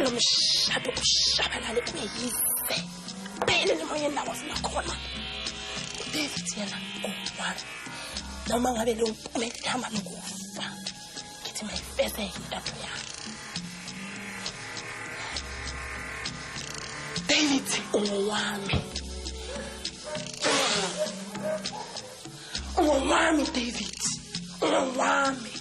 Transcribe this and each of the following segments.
lo mshado ushabalale uyize phela emoyeni lawo sinakhona David yena ngumfana noma ngabe lo umethama lokufa ngithi mayifeze intando yami David owami David owami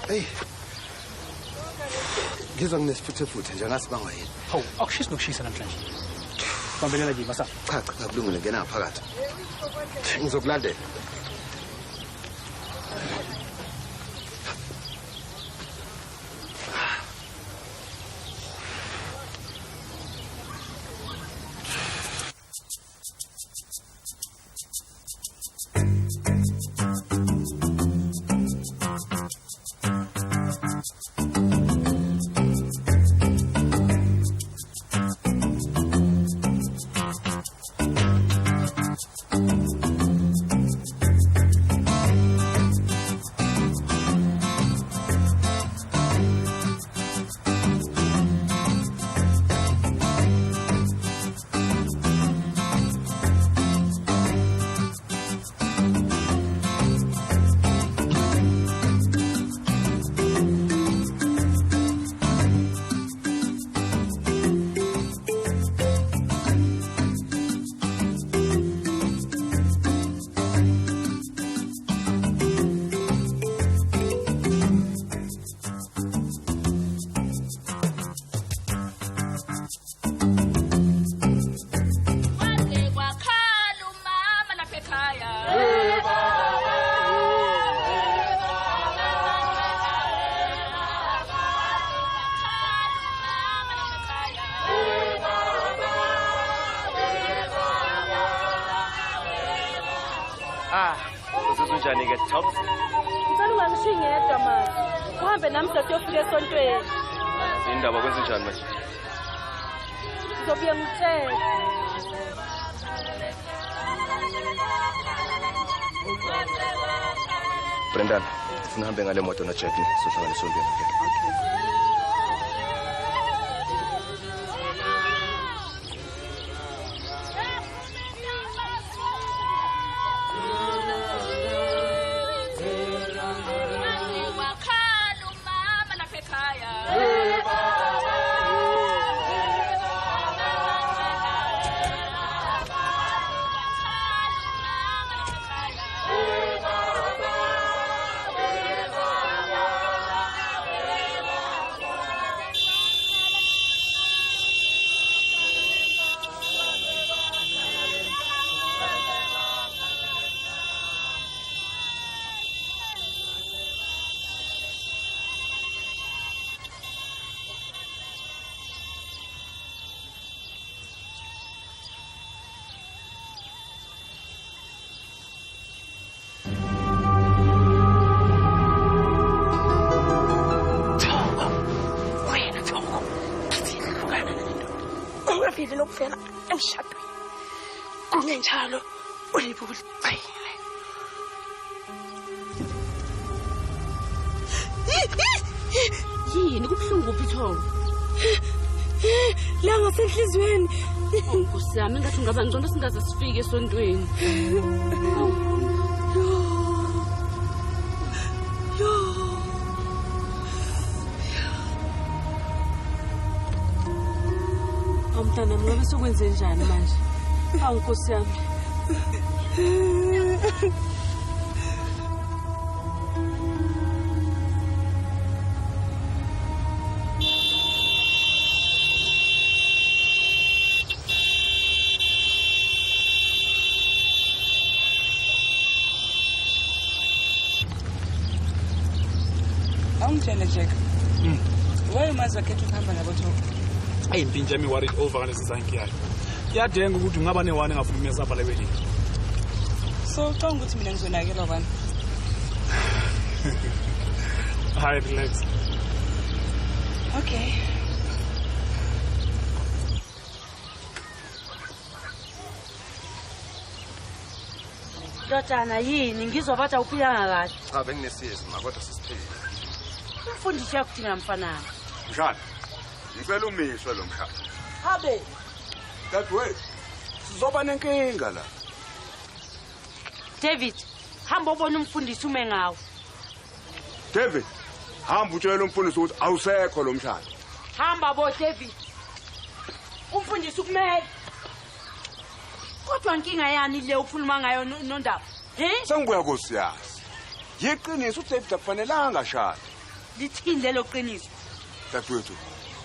Hey. Ngizwa nginesifuthe njengasibangwa yini. Hawu, akushisi nokushisa namhlanje. Bambelela nje basa. Cha, kulungile ngena phakathi. Ngizokulandela. Uzuzunjani ke Thomas? Ngicela ungangishiyi yedwa manje. Uhambe nami sesiyofika esontweni. Indaba kwenzenjani manje? Ngizobuye ngitshele. Brendan, ufuna uhambe ngale moto na Jack sohlangana esontweni. Lokufela emshadweni kungenjalo ulibulicile Yini kubuhlungu kuphi Thoko? La ngasenhlizweni. Nkosi yami ngathi ngaba ngcono singaze sifike esontweni. Mntana ngabe sokwenze njani manje? Awu Nkosi yami. Awungitshele Jack. Wayemazi wakhetha ukuhamba nabo Thoko. Ayimpintsha emi worried over ngalesi zanki yayo. Iyadenga ukuthi ngaba ne1 engafuna umesapha lebelini. So ucanga ukuthi mina ngizonakelwa bani? Hi, relax. Okay. Dotana yini ngizwa bathi awuphilanga kahle. Cha benginesiyezi ma kodwa sisiphile. Umfundisi yakudinga mfana. Mshana, ngicela umiswe lo mshana. Habe. Dadewethu, sizoba nenkinga la. David, hamba ubone umfundisi ume ngawo. David, hamba utshela umfundisi ukuthi awusekho lo mshana. Hamba bo David. Umfundisi ukumele. Kodwa inkinga yani le ukhuluma ngayo nondaba? Sengibuya kosiyazi. Yiqiniso uDavid akufanelanga ashade. Lithini lelo qiniso? Dadewethu,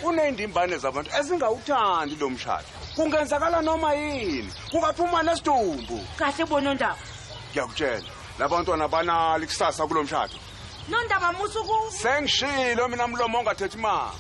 unendimbane zabantu ezingawuthandi lo mshado. Kungenzakala noma yini. Kungaphuma nesidumbu. Kahle bonondaba. Ngiyakutshela, labantwana banali kusasa kulo mshado. Nondaba musuku. Sengishilo mina mlomo ongathethi imali.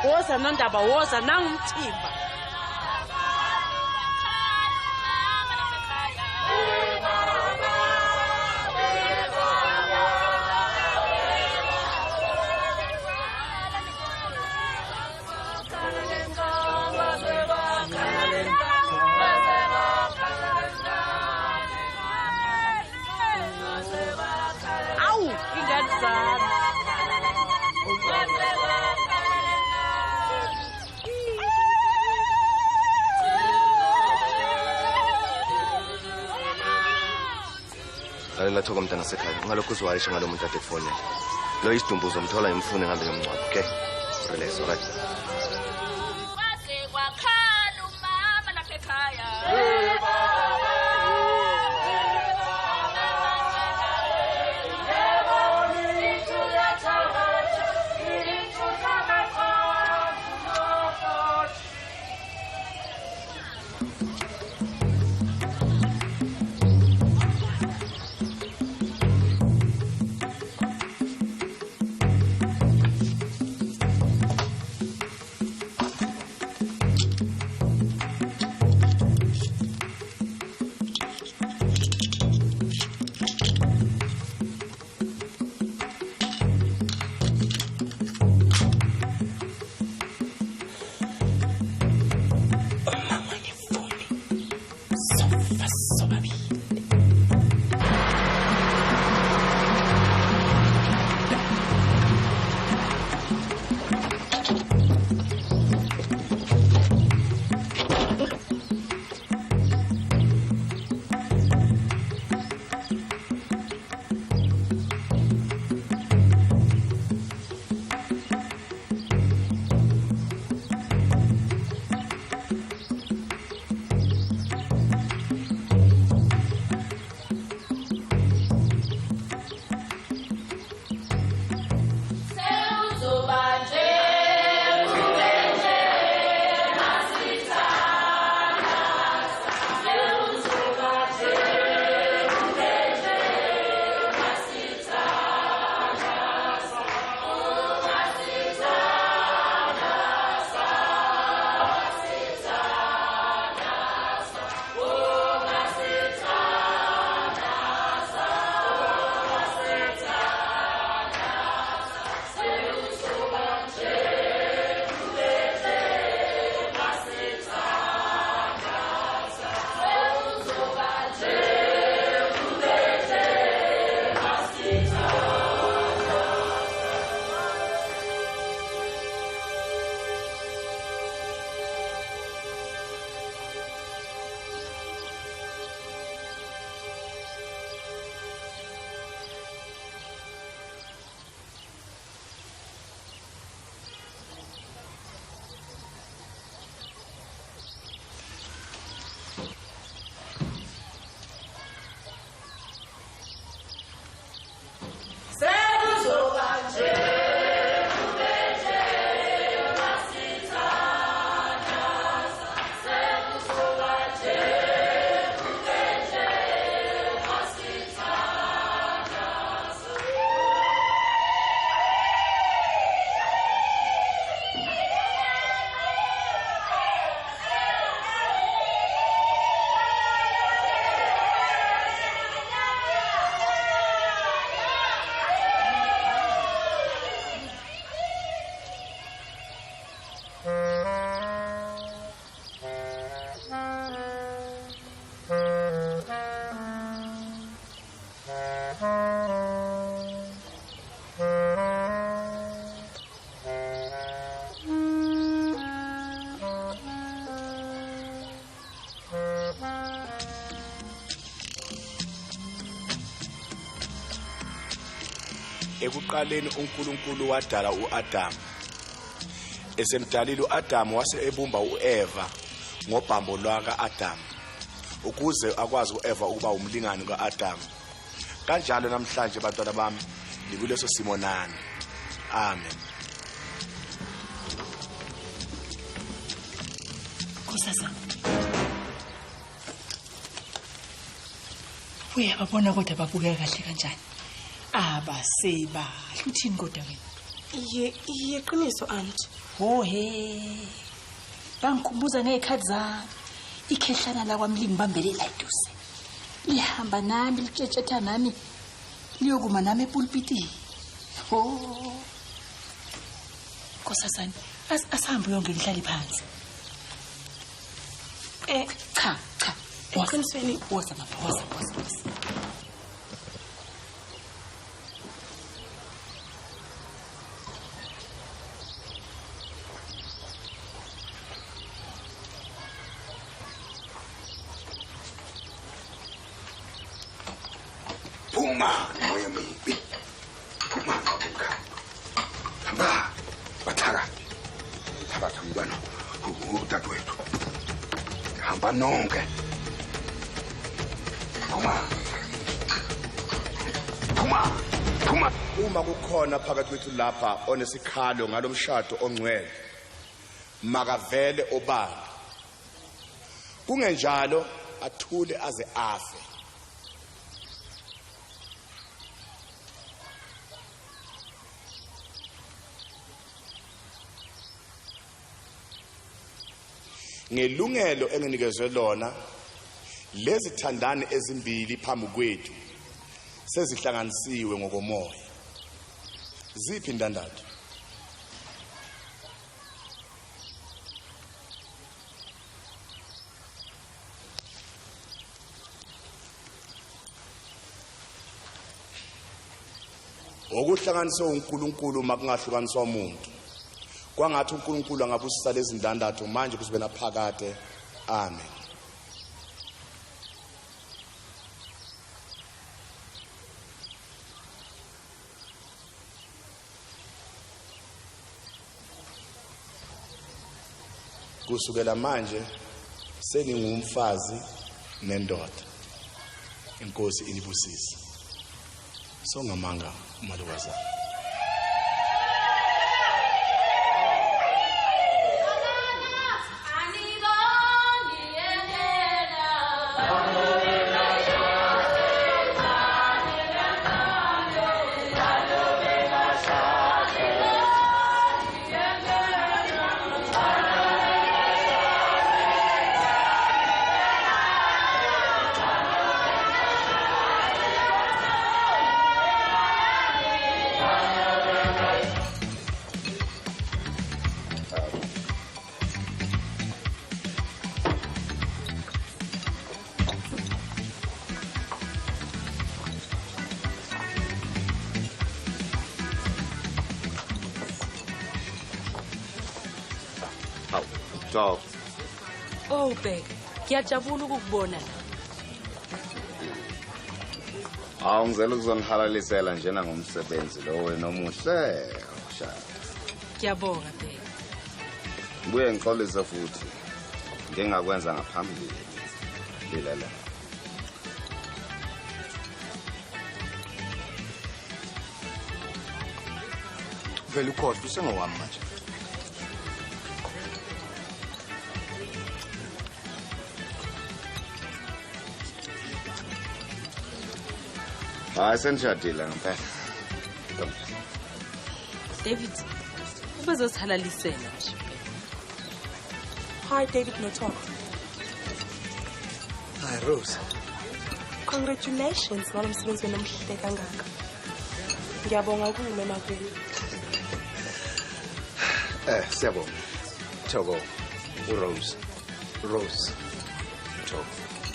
Woza nondaba woza nangumthimba. Au, ingane zami. Lalela Thoko mntana sekhaya. Ngalokho uzwayisho ngalomuntu ade phone. Lo isidumbu uzomthola ngimfune ngambe ngomncwadi, okay? Relax, alright. Wase kwakhala umama lapha ekhaya. ekuqaleni uNkulunkulu wadala uAdam. Esemdalile uAdam wase ebumba uEva ngobhambo lwaka-Adam ukuze akwazi uEva ukuba umlingani kaAdam. Kanjalo namhlanje bantwana bami likuleso simo nani. Amen. Kusasa. Uyababona kodwa babukeka kahle kanjani? Abasebahle uthini kodwa wena? Iqiniso auntie. Oh he. Bangikhumbuza ngezikhathi zami. Ikhehlana la kwamlingi ngibambele la eduze. Lihamba nami litshetshetha nami. Liyokuma nami epulpitini. Oh. Kusasani, asihambe yonke ngihlale phansi. Cha. Eqinisweni woza. Phuma moya mibi. Phuma ngobuka. Hamba. Bathaka. Thabatha umntwana. Udadewethu. Hamba nonke. Phuma. Uma kukhona phakathi kwethu lapha onesikhalo ngalomshado ongcwele makavele obala. Kungenjalo athule aze afe. Ngelungelo enginikezwe lona lezi thandane ezimbili phambi kwethu sezihlanganisiwe ngokomoya. Ziphi indandatho? Okuhlanganiswe uNkulunkulu makungahlukaniswa umuntu. Kwangathi uNkulunkulu angabusisa lezi ndandatho manje kusibe naphakade. Amen. Kusukela manje seningumfazi nendoda. Inkosi inibusise. Songamanga umalukazana. Ciao. Oh bheka, ngiyajabula ukukubona la. Awungizela ukuzongihalalisela njena ngomsebenzi lo wena omuhle. Ngiyabonga bheka. Ngibuye ngixolise futhi. Ngingakwenza ngaphambili. Lilela. Vele ukhohle usengowami manje. Hayi senjadile ngempela. David, ubezosihalalisela nje. Hi David Notok. Hi Rose. Congratulations ngomsebenzi nomhle kangaka. Ngiyabonga ukume makwenu. Siyabonga. Thobo. uRose. Thobo.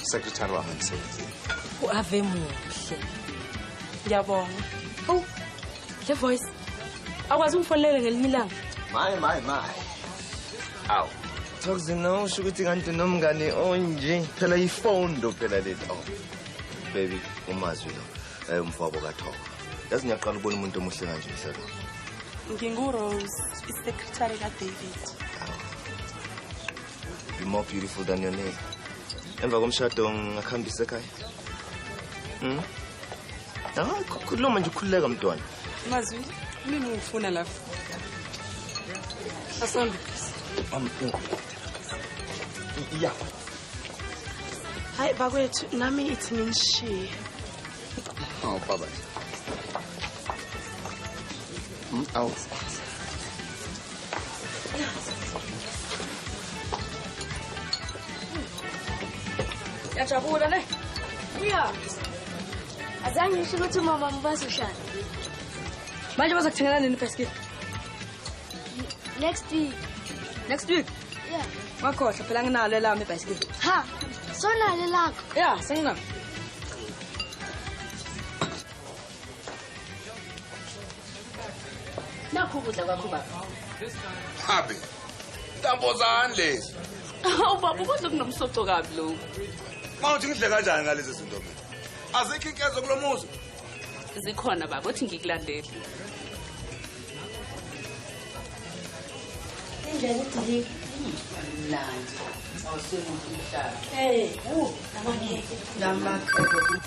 Secretary wami emsebenzini. Uave muhle. Ngiyabonga. Oh, the voice. Akwazi ungifonela ngelinye ilanga. My. Aw. Thokozina usho ukuthi kanti nomngane onje phela iphone do phela leli. Oh. Baby, umazi lo. Umfabo kaThobo. yazi ngiyaqala ukubona umuntu omuhle kanje Selo. NginguRose, isecretary kaDavid. You're more beautiful than your name. Emva komshado ngakhambisa ekhaya. Khuluma nje ukhululeka mntwana. Mazwi, mimi ngifuna lapha. Asonde. Yeah. Hayi bakwethu, nami ithi nginishiye. Oh, baba. Aw. Yajabula ne? Yeah. Azange ngisho ukuthi mama mbazoshada. Manje bazokuthengela nini ibhasikili? Next week. Next week? Yeah. Makhohle phela nginalo lami ibhasikili. Ha. Sonale lakho. Yeah, senginalo. Nakho ukudla kwakho baba. Habi. Tambo zani lezi? Awubaba ukudla kunomsoco kabi lo. Mawuthi ngidle kanjani ngalezi zinto mina? Azikho inkezo kulomuzi. Zikhona baba, uthi ngikulandele. Injani uthi Mnandi. Awusemuhle umhlaba. hey, namakhekhe. Namakhekhe.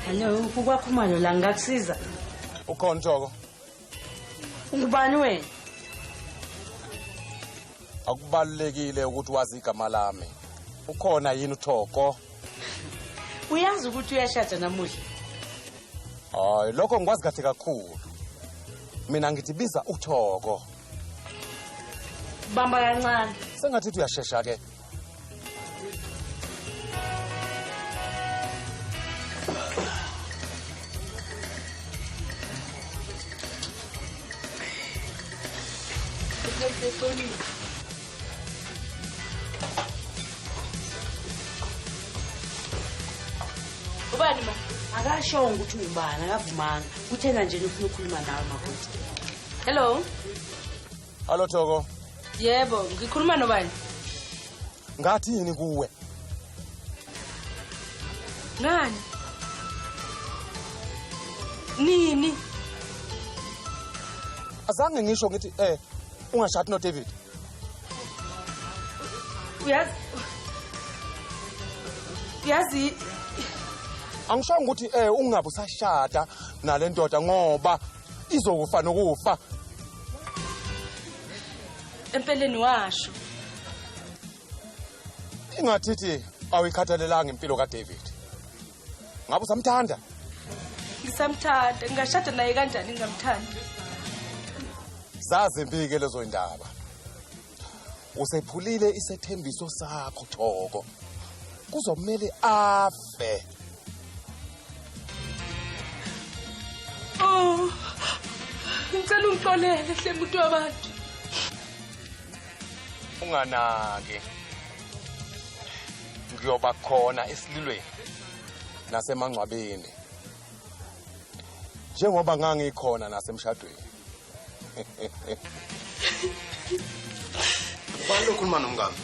Hello, ukwaphumalo la ngakusiza. Ukhona Thoko? Ungubani wena? Akubalekile ukuthi wazi igama lami. Ukhona yini uThoko? Uyazi ukuthi uyashada namuhla? Hayi, lokho ngikwazi kahle kakhulu. Mina ngithi biza uThoko. Bamba kancane. Sengathi uyashesha ke. Ubani ma? Akashonga ukuthi ungubani, akavumanga. Kuthena nje ufuna ukukhuluma nawe makhosi. Hello. Hallo Thoko. Yebo, ngikhuluma nobani? Ngathi yini kuwe? Ngani? Nini? Azange ngisho ngithi ungashadi no David. Uyazi Angishongo ukuthi ungabe usashada nalendoda ngoba izokufa nokufa. empeleni washo. Ingathithi awuyikhathalelanga impilo kaDavid. Ngabe usamthanda? Ngisamthanda, ngingashada naye kanjani ngingamthandi? Zazi impike lezo indaba. Usephulile isethembiso sakho Thoko. Kuzomela afe. Oh. Ngicela ungixolele hle muntu wabantu. Unganaki. Ngiyoba khona esililweni nasemangcwabeni. Njengoba ngangikhona nasemshadweni. Balo khuluma nomngane.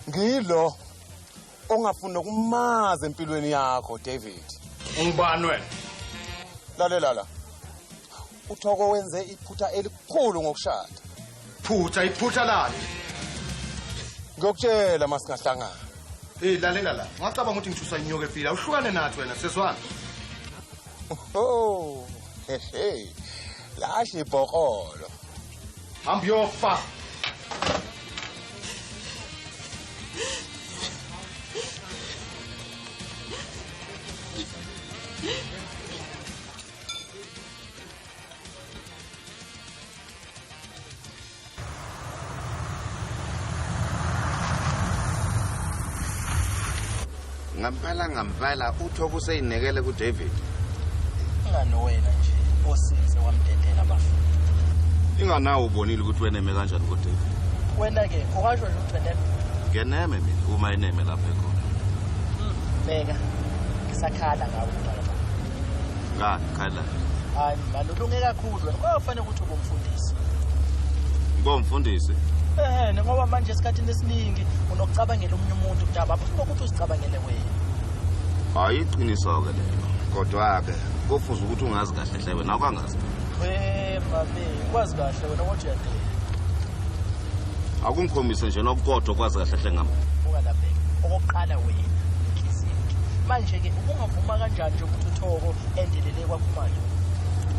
Ngilo ongafuna ukumaza empilweni yakho David. Ungubani wena? Lalela la. uThoko wenze iphutha elikhulu ngokushada. Iphutha lani? Ngiyokutshela masingahlangana. Lalela la. Ngicabanga ukuthi ngithusa inyoka efile. Awuhlukane nathi wena seswana. Oh. Hey. Lahle ibhokolo. Hamba yofa. Ngampela uThoko useyinekele kuDavid. Ngani wena nje osize wamdedela abafundi. Inganawo ubonile ukuthi wena eme kanjani kuDavid. Wena ke ukwasho ukuthi wena Ngeneme mina uma ineme lapha ekhona. beka ngisakhala ngawe umntwana. Ngani khala? Hayi balulunge kakhulu wena kwafanele ukuthi ubumfundisi. Bomfundisi. Ngoba manje esikhathini esiningi unokucabangela omunye umuntu kudaba apho ukuthi uzicabangele wena. Ayiqiniso ke lelo. Kodwa ke kufuze ukuthi ungazi kahle hle wena akwangazi. Babe, kwazi kahle wena ukuthi uyadela. Akungikhombise nje nokukodwa kwazi kahle hle ngami. Ungalabheka. Okokuqala wena. Manje ke ubungavuma kanjani nje ukuthi uThoko endelele kwakhumanje?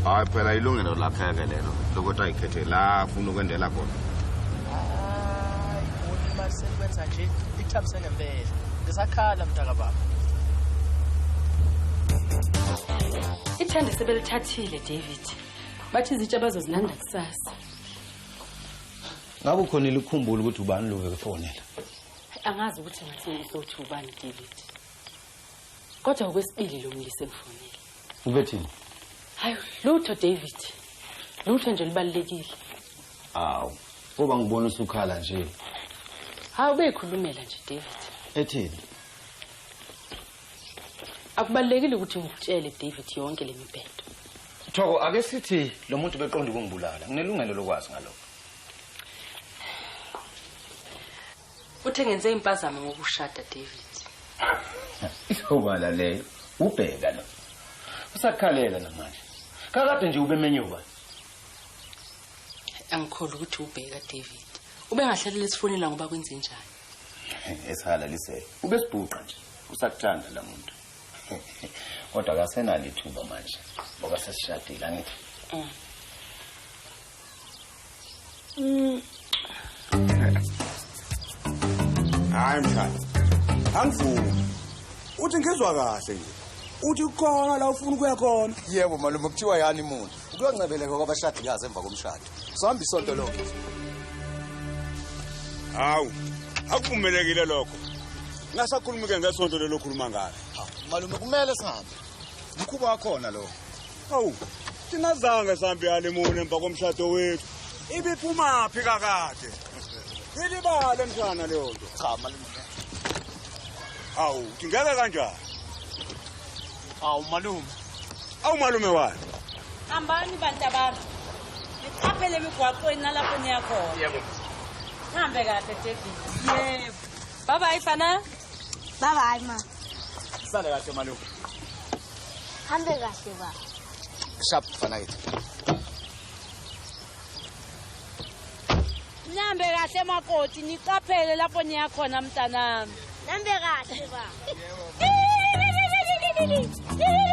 Hayi phela ilungelo lakhe ke lelo lokuthi ayikhethe la afuna ukwendela khona. Hayi, bona masebenza nje ithambise ngempela. Ngisakhala mntaka baba. Ithande sebelithathile David. Bathi izitsha bazozinanda kusasa. Ngabe ukhona ilikhumbula ukuthi ubani lo befonela? Angazi ukuthi ngathi ngizothi ubani David. Kodwa okwesibili lo mlisi engifonile. Ubethini? Hayi, lutho David. Lutho nje libalekile. Awu, ngoba ngibona usukhala nje. Hawu bekhulumela nje David. Ethini? Akubalekile ukuthi ngikutshele David yonke lemibhedo. Thoko ake sithi lo muntu beqonda ukungibulala. Nginelungelo lokwazi ngalokho. Uthe ngenze impazamo ngokushada David. Izobala leyo. Ubheka lo. Usakhalela namanje. Kakade nje ubemenyuka. Angikholwa ukuthi ubheka David. Ubengahlelela isifonela ngoba kwenze njani. Esikhala lise. Ubesibhuqa nje. Usakuthanda la muntu. Kodwa akasenalo ithuba manje. Ngoba sesishadile angithi. Hayi mthandi. Angivumi. Uthi ngizwa kahle nje. Uthi khona la ufuna ukuya khona. Yebo malume kuthiwa yani umuntu. Ukuyoncebeleka kwabashadikazi emva komshado. Sihamba isonto lokho. Hawu. Akuvumelekile lokho. Ngasakhuluma ke ngesonto lelo khuluma ngalo. Malume kumele sihambe. Mkhuba wakhona lo. Hawu. Thina zange sihambe yalemuni emva komshado wethu. Ibiphuma phi kakade? Ilibale mshana leyo nto. Cha malume. Hawu, ngeke kanjani? Awu malume. Awu malume wani? Hambani bantu abantu. Niqaphele emigwaqweni nalapho niya khona. Yebo. Hambe kahle David. Yebo. Bye bye fana. Bye bye ma. Sale kahle malume. Hambe kahle ba. Sharp fana yithi. Nihambe kahle makoti niqaphele lapho niya khona mntanami. Hambe kahle ba. Yebo.